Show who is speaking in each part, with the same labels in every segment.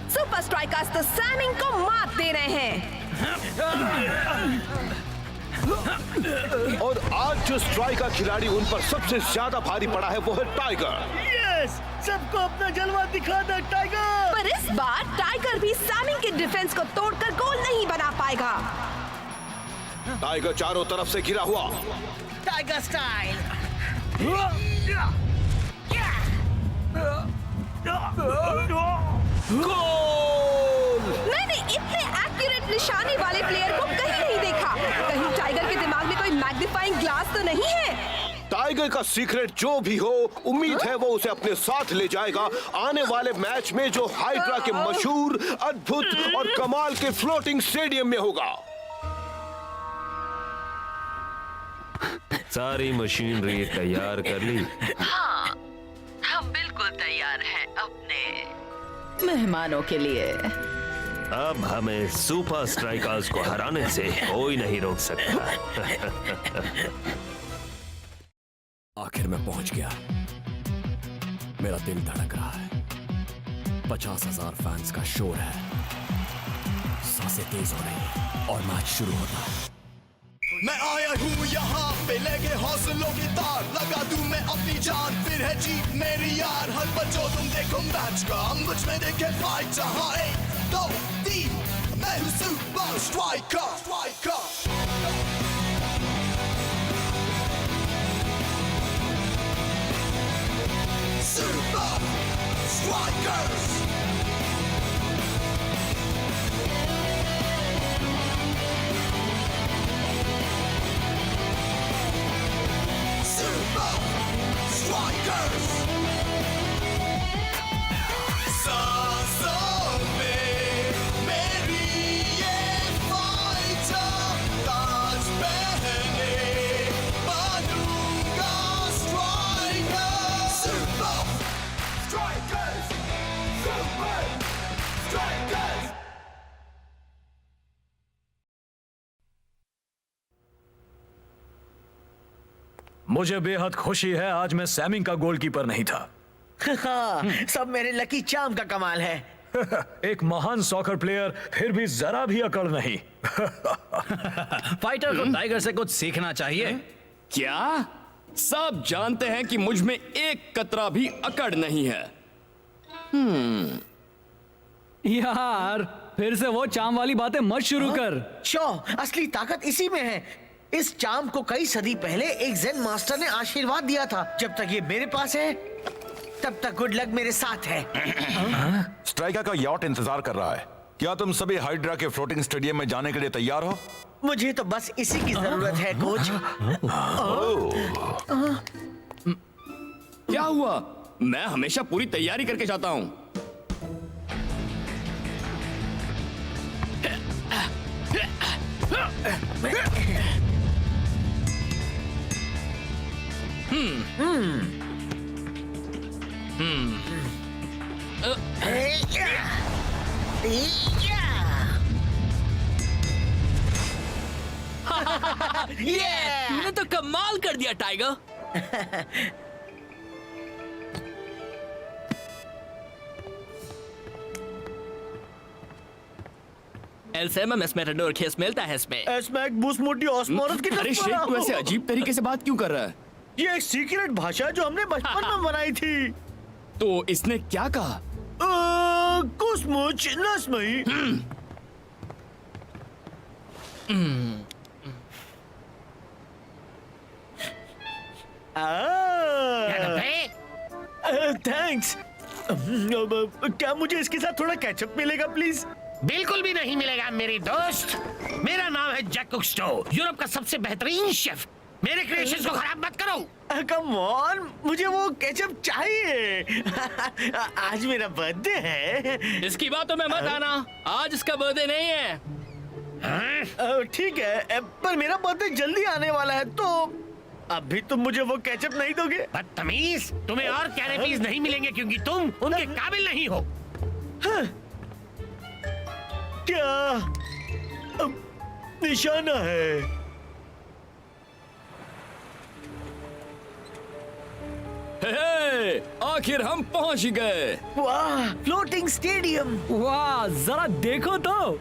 Speaker 1: Super strikers तो सैमिंग को मात दे रहे हैं।
Speaker 2: और आज जो स्ट्राइकर खिलाड़ी उन पर सबसे ज्यादा भारी पड़ा है वो है टाइगर।
Speaker 3: यस, सबको अपना जलवा दिखा दे टाइगर।
Speaker 1: पर इस बार टाइगर भी सैमिंग के डिफेंस को तोड़कर गोल नहीं बना पाएगा।
Speaker 2: टाइगर चारों तरफ से घिरा हुआ।
Speaker 3: Tiger style.
Speaker 2: गोल!
Speaker 1: मैंने इतने एक्यूरेट निशाने वाले प्लेयर को कहीं नहीं देखा। कहीं टाइगर के दिमाग में कोई मैग्नीफाइंग ग्लास तो नहीं है?
Speaker 2: टाइगर का सीक्रेट जो भी हो, उम्मीद है वो उसे अपने साथ ले जाएगा आने वाले मैच में जो हाइड्रा के मशहूर, अद्भुत और कमाल के फ्लोटिंग स्टेडियम में होगा।
Speaker 4: सारी मशीनरी तैयार कर ली?
Speaker 5: हाँ, हम बिल्कुल तैयार हैं अपने मेहमानों के लिए।
Speaker 4: अब हमें सुपर स्ट्राइकर्स को हराने से कोई नहीं रोक सकता।
Speaker 6: आखिर मैं पहुंच गया। मेरा दिल धड़क रहा है। 50,000 फैंस का शोर है। सांसें तेज हो रही हैं और मैच शुरू होता है।
Speaker 7: मैं आया हूँ यहाँ पे लेके हौसलों की तार, लगा दूं मैं अपनी जान, फिर है जीत मेरी यार। हर बच्चों तुम देखो मैच का, मुझ में देखे फाइट। जहाँ 1, 2, 3 मैं हूँ super striker. Super Strikers! Super Strikers! सांसों में मेरी ये फाइटर, ताज पहने बनूंगा striker. Super Strikers! Super Strikers!
Speaker 3: मुझे बेहद खुशी है, आज मैं सैमिंग का गोलकीपर नहीं था।
Speaker 8: हाँ, सब मेरे लकी चार्म का कमाल है।
Speaker 3: एक महान सॉकर प्लेयर, फिर भी जरा भी अकड़ नहीं।
Speaker 9: फाइटर को टाइगर से कुछ सीखना चाहिए।
Speaker 10: क्या? सब जानते हैं कि मुझ में एक कतरा भी अकड़ नहीं है।
Speaker 9: यार, फिर से वो चाम वाली बातें मत शुरू कर।
Speaker 8: शो, असली ताकत इसी में है। इस चार्म को कई सदी पहले एक जेन मास्टर ने आशीर्वाद दिया था। जब तक ये मेरे पास है, तब तक गुड लक मेरे साथ है।
Speaker 11: स्ट्राइकर का यॉट इंतजार कर रहा है। क्या तुम सभी हाइड्रा के फ्लोटिंग स्टेडियम में जाने के लिए तैयार हो?
Speaker 8: मुझे तो बस इसी की जरूरत है कोच।
Speaker 10: क्या हुआ? मैं हमेशा पूरी तैयारी करके जाता हूँ।
Speaker 5: तूने तो कमाल कर दिया टाइगर। खेस मिलता है इसमें।
Speaker 3: एस्मैक बूस्ट मोटी ऑस्मोरस की
Speaker 10: अरे शेख, तू ऐसे अजीब तरीके से बात क्यों कर रहा है?
Speaker 3: ये एक सीक्रेट भाषा जो हमने बचपन में बनाई थी।
Speaker 10: तो इसने क्या कहा?
Speaker 3: कुसमुच नस्मई। थैंक्स। क्या मुझे इसके साथ थोड़ा केचप मिलेगा प्लीज?
Speaker 12: बिल्कुल भी नहीं मिलेगा मेरे दोस्त। मेरा नाम है जैक कुक्स्टो, यूरोप का सबसे बेहतरीन शेफ। मेरे क्रिएशंस को खराब मत करो।
Speaker 3: कम ऑन, मुझे वो केचप चाहिए। आज मेरा बर्थडे है।
Speaker 5: इसकी बातों में मत आना, आज इसका बर्थडे नहीं है।
Speaker 3: ठीक है, पर मेरा बर्थडे जल्दी आने वाला है, तो अभी तुम मुझे वो केचप नहीं दोगे?
Speaker 12: बदतमीज, तुम्हें और कैरेपीज नहीं मिलेंगे क्योंकि तुम उनके काबिल नहीं हो।
Speaker 3: क्या निशाना है?
Speaker 10: हे, आखिर हम पहुंच गए।
Speaker 8: वाह, फ्लोटिंग स्टेडियम।
Speaker 9: वाह, जरा देखो तो।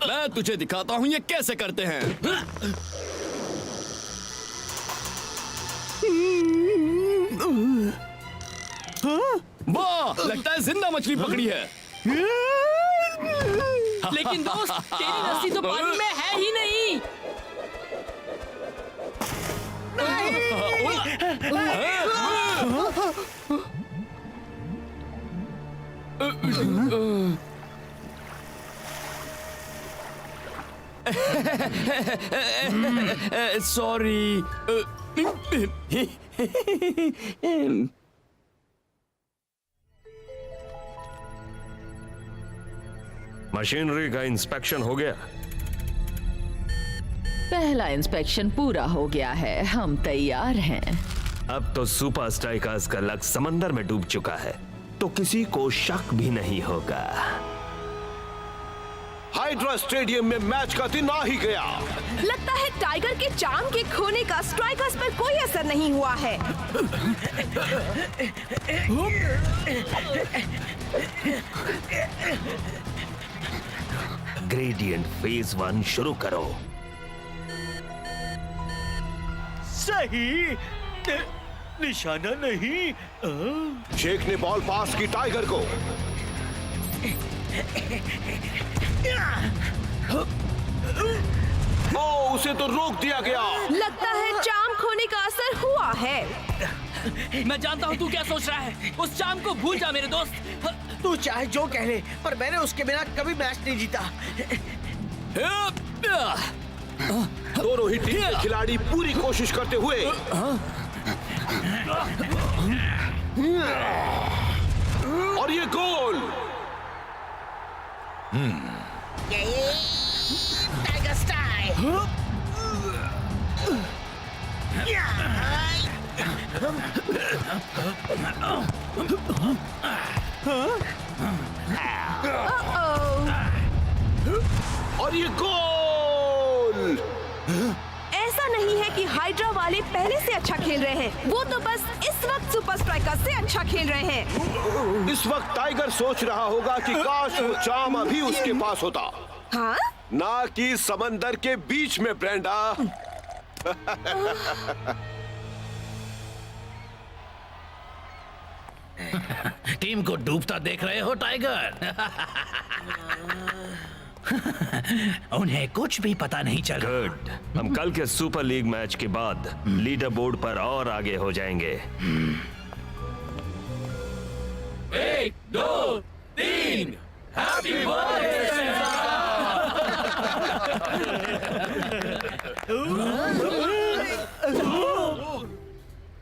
Speaker 10: मैं तुझे दिखाता हूँ ये कैसे करते हैं। वाह, लगता है जिंदा मछली पकड़ी है।
Speaker 5: लेकिन दोस्त, तेरी रस्सी तो पानी में है ही नहीं।
Speaker 10: सॉरी।
Speaker 4: मशीनरी का इंस्पेक्शन हो गया।
Speaker 5: पहला इंस्पेक्शन पूरा हो गया है, हम तैयार हैं।
Speaker 4: अब तो सुपर स्ट्राइकर्स का लक समंदर में डूब चुका है, तो किसी को शक भी नहीं होगा।
Speaker 2: हाइड्रा स्टेडियम में मैच का दिन आ ही गया।
Speaker 1: लगता है टाइगर के चार्म के खोने का स्ट्राइकर्स पर कोई असर नहीं हुआ है।
Speaker 4: ग्रेडियंट फेज 1 शुरू करो।
Speaker 8: सही, निशाना नहीं।
Speaker 2: शेख ने बॉल पास की टाइगर को। ओ, उसे तो रोक दिया गया।
Speaker 1: लगता है चार्म खोने का असर हुआ है।
Speaker 5: मैं जानता हूँ तू क्या सोच रहा है। उस चार्म को भूल जा मेरे दोस्त।
Speaker 8: तू चाहे जो कह ले, पर मैंने उसके बिना कभी मैच नहीं जीता।
Speaker 2: दोनों ही टीम के खिलाड़ी पूरी कोशिश करते हुए और ये गोल।
Speaker 8: Tiger style.
Speaker 2: और ये गोल।
Speaker 1: ऐसा नहीं है कि हाइड्रा वाले पहले से अच्छा खेल रहे हैं, वो तो बस इस वक्त सुपर स्ट्राइकर से अच्छा खेल रहे हैं।
Speaker 2: इस वक्त टाइगर सोच रहा होगा कि काश वो चार्म अभी उसके पास होता।
Speaker 1: हाँ?
Speaker 2: ना कि समंदर के बीच में, ब्रेंडा।
Speaker 12: टीम को डूबता देख रहे हो टाइगर? उन्हें कुछ भी पता नहीं चला।
Speaker 4: गुड, हम कल के सुपर लीग मैच के बाद लीडर बोर्ड पर और आगे हो जाएंगे।
Speaker 10: 1, 2, 3, हैप्पी बर्थडे।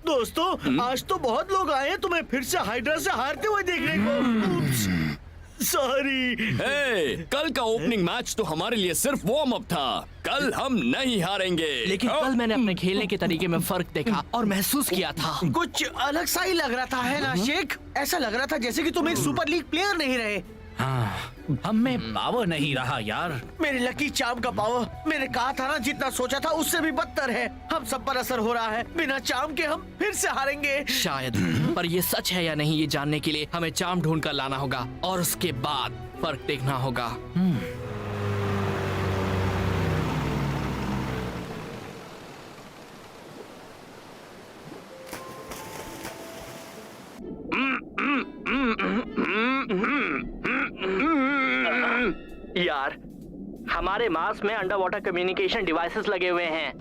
Speaker 8: दोस्तों, आज तो बहुत लोग आए हैं तुम्हें फिर से हाइड्रा से हारते हुए देखने को। सॉरी।
Speaker 10: कल का ओपनिंग मैच तो हमारे लिए सिर्फ वार्म अप था। कल हम नहीं हारेंगे।
Speaker 5: लेकिन कल मैंने अपने खेलने के तरीके में फर्क देखा और महसूस किया था।
Speaker 8: कुछ अलग सा ही लग रहा था, है ना शेख? ऐसा लग रहा था जैसे कि तुम एक सुपर लीग प्लेयर नहीं रहे।
Speaker 12: हाँ, हम में पावर नहीं रहा यार।
Speaker 8: मेरे लकी चार्म का पावर, मैंने कहा था ना, जितना सोचा था उससे भी बदतर है। हम सब पर असर हो रहा है। बिना चार्म के हम फिर से हारेंगे
Speaker 5: शायद, पर ये सच है या नहीं ये जानने के लिए हमें चार्म ढूंढ कर लाना होगा और उसके बाद फर्क देखना होगा।
Speaker 13: यार, हमारे मार्स में अंडर वाटर कम्युनिकेशन डिवाइसेस लगे हुए हैं।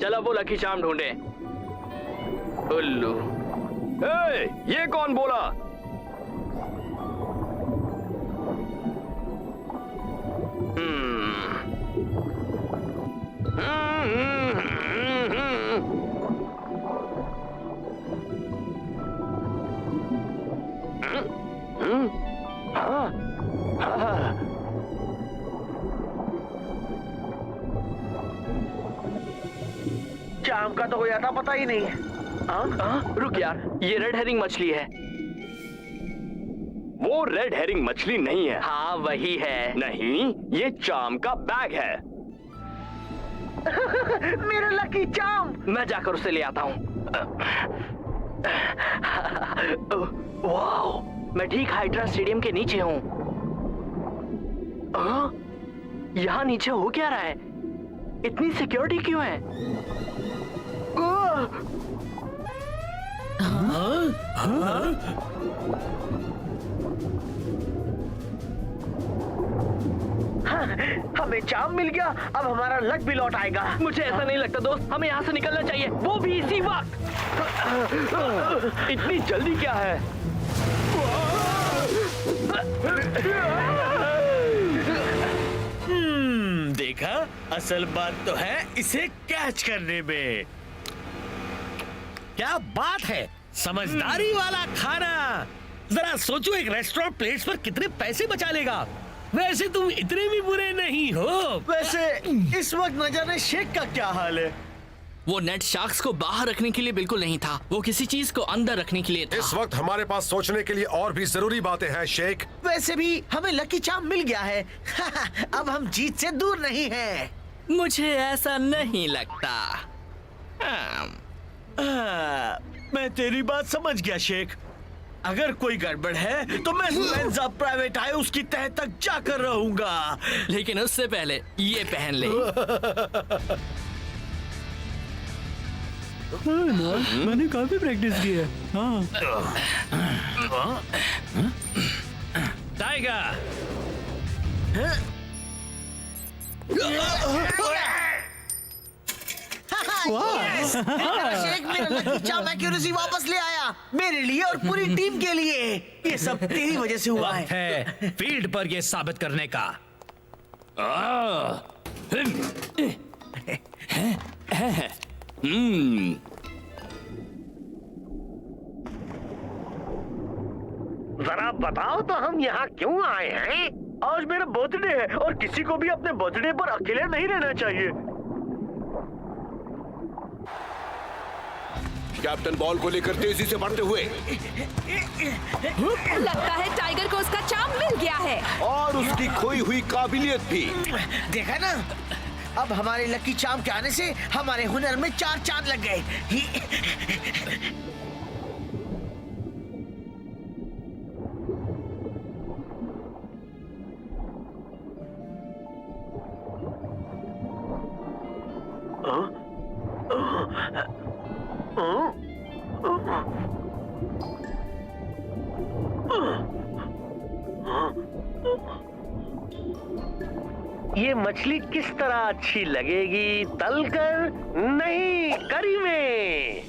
Speaker 13: चलो वो लकी चार्म ढूंढे। उल्लू।
Speaker 10: ये कौन बोला?
Speaker 8: चार्म का तो कोई आता पता ही नहीं है।
Speaker 13: रुक यार, ये रेड हेरिंग मछली है। वो रेड हेरिंग मछली नहीं है। हाँ वही है। नहीं, ये चाम का बैग है।
Speaker 8: मेरा लकी चाम।
Speaker 13: मैं जाकर उसे ले आता हूँ। वाओ, मैं ठीक हाइड्रा स्टेडियम के नीचे हूँ। यहाँ नीचे हो क्या रहा है? इतनी सिक्योरिटी क्यों है?
Speaker 8: हमें चाम मिल गया, अब हमारा लक भी लौट आएगा।
Speaker 13: मुझे ऐसा नहीं लगता दोस्त, हमें यहाँ से निकलना चाहिए, वो भी इसी वक्त। इतनी जल्दी क्या है?
Speaker 3: देखा, असल बात तो है इसे कैच करने में। क्या बात है, समझदारी वाला खाना। जरा सोचो, एक रेस्टोरेंट प्लेट्स पर कितने पैसे बचा लेगा। वैसे तुम इतने भी बुरे नहीं हो।
Speaker 8: वैसे इस वक्त न जाने शेख का क्या हाल है।
Speaker 5: वो नेट शार्क्स को बाहर रखने के लिए बिल्कुल नहीं था, वो किसी चीज को अंदर रखने के लिए था।
Speaker 14: इस वक्त हमारे पास सोचने के लिए और भी जरूरी बातें हैं शेख।
Speaker 8: वैसे भी हमें लकी चाम मिल गया है। अब हम जीत से दूर नहीं हैं।
Speaker 5: मुझे ऐसा नहीं लगता।
Speaker 3: मैं तेरी बात समझ गया शेख। अगर कोई गड़बड़ है तो मैं स्पेंसर प्राइवेट हाउस की तह तक जाकर रहूंगा।
Speaker 5: लेकिन उससे पहले ये पहन ले।
Speaker 9: मैंने काफी प्रैक्टिस की है। हाँ।
Speaker 3: Tiger,
Speaker 8: yes! शेख मेरा लकी चाम एक्यूरेसी वापस ले आया, मेरे लिए और पूरी टीम के लिए। ये सब तेरी वजह से हुआ है।
Speaker 3: फील्ड पर ये साबित करने का।
Speaker 12: जरा बताओ तो हम यहाँ क्यों आए हैं?
Speaker 3: आज मेरा बर्थडे है और किसी को भी अपने बर्थडे पर अकेले नहीं रहना चाहिए।
Speaker 2: कैप्टन बॉल को लेकर तेजी से बढ़ते हुए।
Speaker 1: लगता है टाइगर को उसका चाम मिल गया है।
Speaker 2: और उसकी खोई हुई काबिलियत भी।
Speaker 8: देखा ना, अब हमारे लकी चाम के आने से हमारे हुनर में 4 चांद लग गए।
Speaker 12: ये मछली किस तरह अच्छी लगेगी, तलकर नहीं करी में।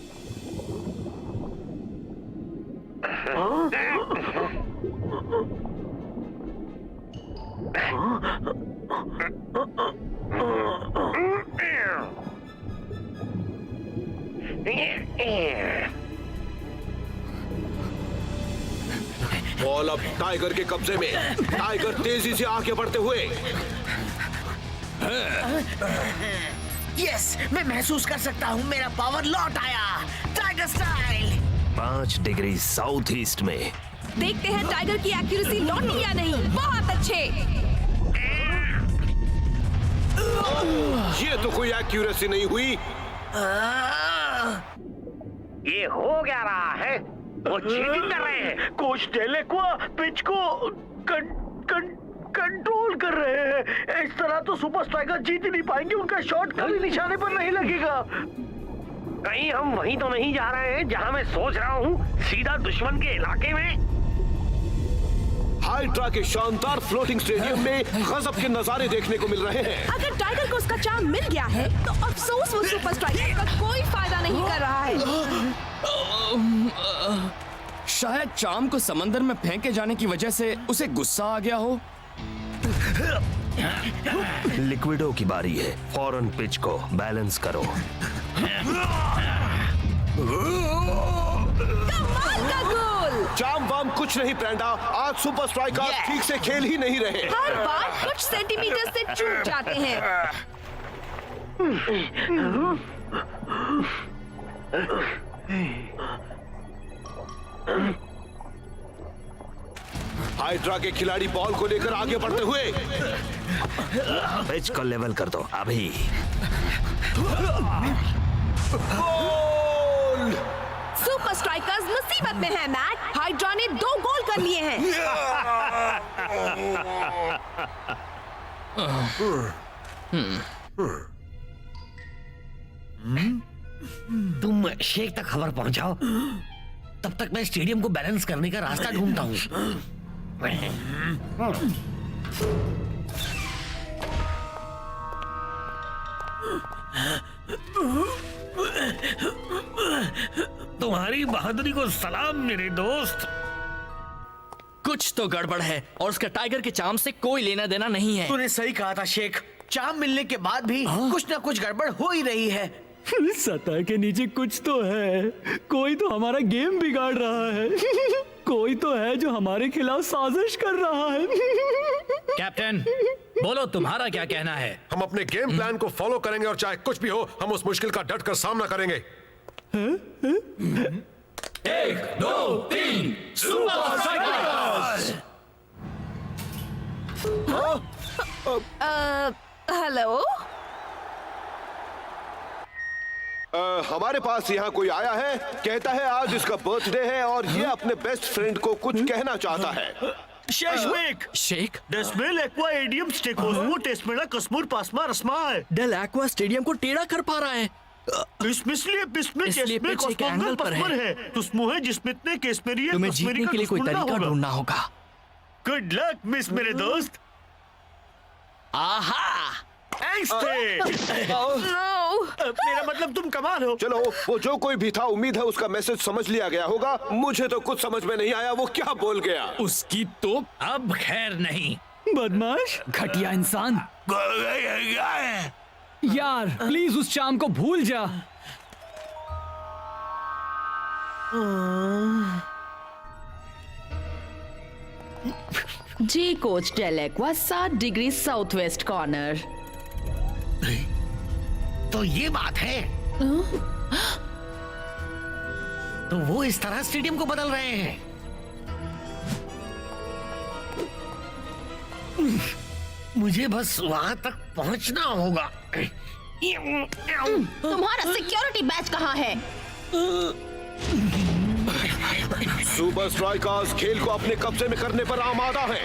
Speaker 2: बॉल अब टाइगर के कब्जे में। टाइगर तेजी से आगे बढ़ते हुए।
Speaker 8: यस, मैं महसूस कर सकता हूँ, मेरा पावर लौट आया। Tiger style.
Speaker 4: 5 degree south east में।
Speaker 1: देखते हैं टाइगर की एक्यूरेसी लौटी या नहीं। बहुत अच्छे।
Speaker 2: ये तो कोई एक्यूरेसी नहीं हुई।
Speaker 12: ये हो क्या रहा है? वो चीटिंग कर रहे हैं।
Speaker 3: कोच डेलेक्वा पिच को कंट्रोल कर रहे हैं। इस तरह तो सुपर स्ट्राइकर जीत ही नहीं पाएंगे। उनका शॉट कभी निशाने पर नहीं लगेगा।
Speaker 12: कहीं हम वहीं तो नहीं जा रहे हैं जहां मैं सोच रहा हूँ, सीधा दुश्मन के इलाके में।
Speaker 2: हाइड्रा के शानदार फ्लोटिंग स्टेडियम में गजब के नजारे देखने को मिल रहे हैं।
Speaker 1: अगर टाइगर को उसका चाम मिल गया है तो अफसोस वो सुपर स्ट्राइकर का कोई फायदा नहीं कर रहा है।
Speaker 10: शायद चाम को समंदर में फेंके जाने की वजह से उसे गुस्सा आ गया हो।
Speaker 4: लिक्विडो की बारी है। फौरन पिच को बैलेंस करो।
Speaker 1: कमाल का गोल।
Speaker 2: चाम वाम कुछ नहीं ब्रेंडा, आज सुपर स्ट्राइकर ठीक से खेल ही नहीं रहे।
Speaker 1: हर बार कुछ सेंटीमीटर से चूक जाते हैं।
Speaker 2: हाइड्रा के खिलाड़ी बॉल को लेकर आगे बढ़ते हुए।
Speaker 4: पिच को लेवल कर दो अभी।
Speaker 1: सुपर स्ट्राइकर्स मुसीबत में है मैट। हाइड्रा ने 2 गोल कर लिए हैं।
Speaker 12: तुम शेख तक खबर पहुंचाओ, तब तक मैं स्टेडियम को बैलेंस करने का रास्ता ढूंढता हूँ।
Speaker 3: तुम्हारी बहादुरी को सलाम मेरे दोस्त।
Speaker 5: कुछ तो गड़बड़ है और उसका टाइगर के चाम से कोई लेना देना नहीं है।
Speaker 8: तूने सही कहा था शेख, चाम मिलने के बाद भी कुछ ना कुछ गड़बड़ हो ही रही है।
Speaker 9: सतह के नीचे कुछ तो है। कोई तो हमारा गेम बिगाड़ रहा है। कोई तो है जो हमारे खिलाफ साजिश कर रहा है।
Speaker 15: कैप्टन, बोलो तुम्हारा क्या कहना है?
Speaker 14: हम अपने गेम प्लान को फॉलो करेंगे और चाहे कुछ भी हो हम उस मुश्किल का डट कर सामना करेंगे।
Speaker 7: 1, 2, 3 सुपर स्ट्राइकर्स।
Speaker 1: हेलो,
Speaker 2: हमारे पास यहाँ कोई आया है, कहता है आज इसका बर्थडे है और ये अपने बेस्ट फ्रेंड को कुछ कहना चाहता है।
Speaker 5: शेख
Speaker 3: डेस्मेल एक्वा एडियम स्टेकोस्मो टेस्मेला कस्मूर पासमा रस्माय
Speaker 5: डेल एक्वा स्टेडियम को टेढ़ा कर पा रहा है।
Speaker 3: इसलिए
Speaker 5: पिच एक एंगल पर है।
Speaker 3: तुस्मो है जिसमें केसमेरी
Speaker 5: तुम्हें जीतने के लिए कोई तरीका ढूंढना होगा।
Speaker 3: गुड लक मिस मेरे दोस्त।
Speaker 5: आहा,
Speaker 3: मेरा मतलब तुम कमाल हो।
Speaker 2: चलो, वो जो कोई भी था उम्मीद है उसका मैसेज समझ लिया गया होगा। मुझे तो कुछ समझ में नहीं आया वो क्या बोल गया।
Speaker 15: उसकी तो अब खैर नहीं।
Speaker 9: बदमाश, घटिया इंसान। यार प्लीज उस चाम को भूल जा।
Speaker 16: जी कोच डेल एक्वा 7 डिग्री साउथ वेस्ट कॉर्नर।
Speaker 12: तो ये बात है। तो वो इस तरह स्टेडियम को बदल रहे हैं। मुझे बस वहां तक पहुंचना होगा।
Speaker 16: तुम्हारा सिक्योरिटी बैच कहाँ है?
Speaker 2: सुपर स्ट्राइकर्स खेल को अपने कब्जे में करने पर आमादा है।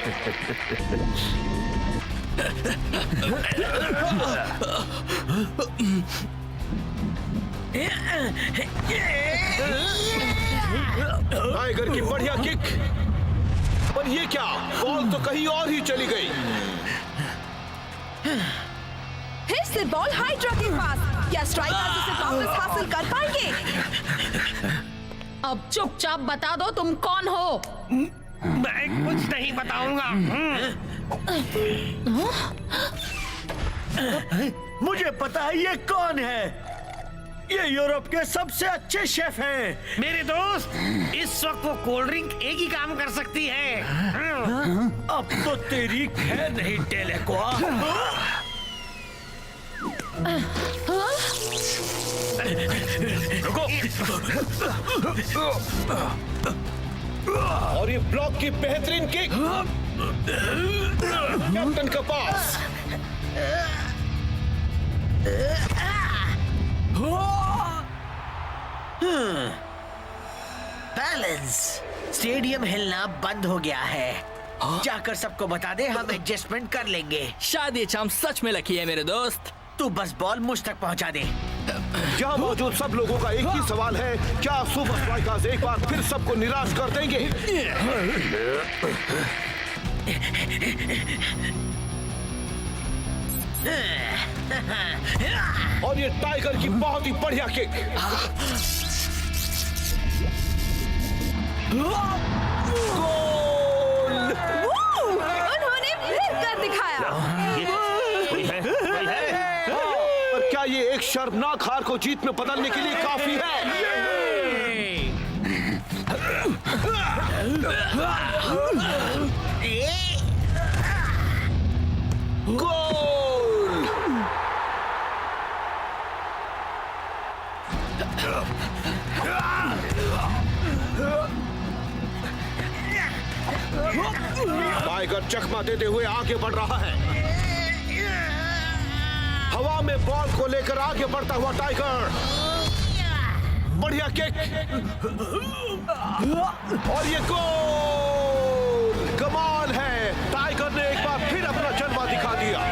Speaker 2: टाइगर की बढ़िया किक, पर ये क्या, बॉल तो कहीं और ही चली गई।
Speaker 1: फिर से बॉल हाइड्रा के पास। क्या स्ट्राइकर्स उसे वापस हासिल कर पाएंगे?
Speaker 16: अब चुपचाप बता दो तुम कौन हो।
Speaker 12: मैं कुछ नहीं बताऊंगा।
Speaker 3: मुझे पता है ये कौन है। ये यूरोप के सबसे अच्छे शेफ हैं।
Speaker 12: मेरे दोस्त, इस वक्त वो कोल्ड ड्रिंक एक ही काम कर सकती है।
Speaker 3: अब तो तेरी खैर नहीं डेल एक्वा।
Speaker 2: और ये ब्लॉक की बेहतरीन किक कैप्टन के पास।
Speaker 8: बैलेंस। स्टेडियम हिलना बंद हो गया है। जाकर सबको बता दे, हम एडजस्टमेंट कर लेंगे।
Speaker 5: शायद ये चाम सच में लकी है मेरे दोस्त।
Speaker 8: तू बस बॉल मुझ तक पहुंचा दे।
Speaker 2: यहाँ मौजूद सब लोगों का एक ही सवाल है, क्या सुपर स्ट्राइकर्स एक बार फिर सबको निराश कर देंगे? और ये टाइगर की बहुत ही बढ़िया किक।
Speaker 1: उन्होंने फिर कर दिखाया।
Speaker 2: पर क्या ये एक शर्मनाक हार को जीत में बदलने के लिए काफी है? गोल! चकमा देते हुए आगे बढ़ रहा है। हवा में बॉल को लेकर आगे बढ़ता हुआ टाइगर, बढ़िया किक और ये गोल! कमाल है, टाइगर ने एक बार फिर अपना जलवा दिखा दिया।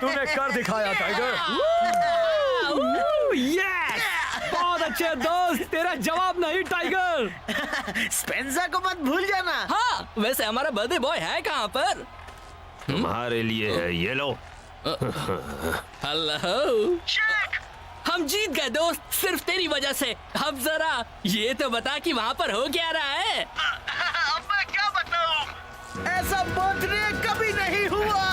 Speaker 9: तूने कर दिखाया टाइगर। यस, बहुत अच्छे दोस्त, तेरा जवाब नहीं टाइगर।
Speaker 8: स्पेंसर को मत भूल जाना।
Speaker 5: हाँ, वैसे हमारा बर्थडे बॉय है कहाँ पर?
Speaker 4: तुम्हारे लिए है, ये लो।
Speaker 5: हेलो, हम जीत गए दोस्त, सिर्फ तेरी वजह से। अब जरा ये तो बता कि वहाँ पर हो क्या रहा है?
Speaker 8: अब मैं क्या बताऊं? ऐसा बर्थडे कभी नहीं हुआ।